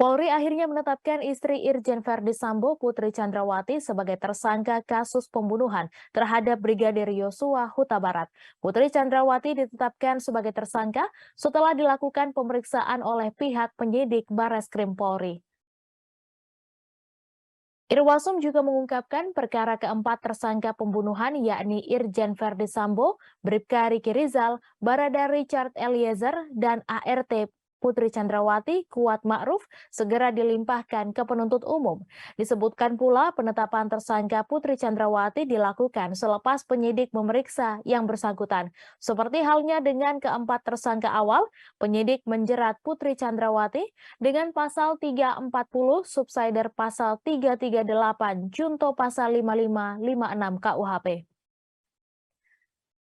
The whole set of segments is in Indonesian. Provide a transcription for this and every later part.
Polri akhirnya menetapkan istri Irjen Verdi Sambo, Putri Chandrawati, sebagai tersangka kasus pembunuhan terhadap Brigadir Yosua Huta Barat. Putri Chandrawati ditetapkan sebagai tersangka setelah dilakukan pemeriksaan oleh pihak penyidik Barreskrim Polri. Irwasum juga mengungkapkan perkara keempat tersangka pembunuhan yakni Irjen Verdi Sambo, Bribka Riki Rizal, Barada Richard Eliezer, dan ART Putri Chandrawati Kuat Ma'ruf segera dilimpahkan ke penuntut umum. Disebutkan pula penetapan tersangka Putri Chandrawati dilakukan selepas penyidik memeriksa yang bersangkutan. Seperti halnya dengan keempat tersangka awal, penyidik menjerat Putri Chandrawati dengan pasal 340 subsider pasal 338 junto pasal 5556 KUHP.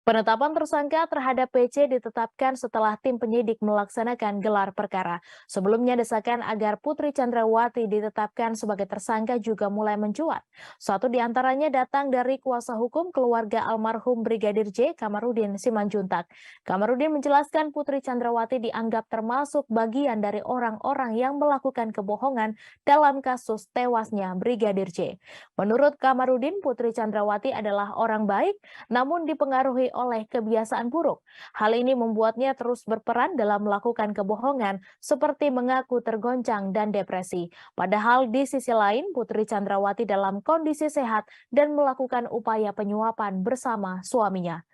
Penetapan tersangka terhadap PC ditetapkan setelah tim penyidik melaksanakan gelar perkara. Sebelumnya desakan agar Putri Chandrawati ditetapkan sebagai tersangka juga mulai mencuat. Satu di antaranya datang dari kuasa hukum keluarga almarhum Brigadir J, Kamarudin Simanjuntak. Kamarudin menjelaskan Putri Chandrawati dianggap termasuk bagian dari orang-orang yang melakukan kebohongan dalam kasus tewasnya Brigadir J. Menurut Kamarudin, Putri Chandrawati adalah orang baik, namun dipengaruhi oleh kebiasaan buruk. Hal ini membuatnya terus berperan dalam melakukan kebohongan seperti mengaku tergoncang dan depresi. Padahal di sisi lain, Putri Chandrawati dalam kondisi sehat dan melakukan upaya penyuapan bersama suaminya.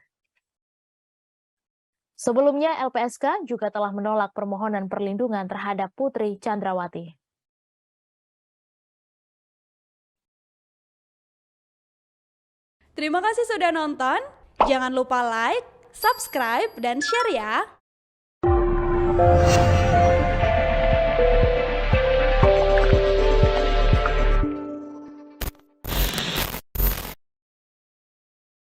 Sebelumnya, LPSK juga telah menolak permohonan perlindungan terhadap Putri Chandrawati. Terima kasih sudah nonton. Jangan lupa like, subscribe, dan share ya.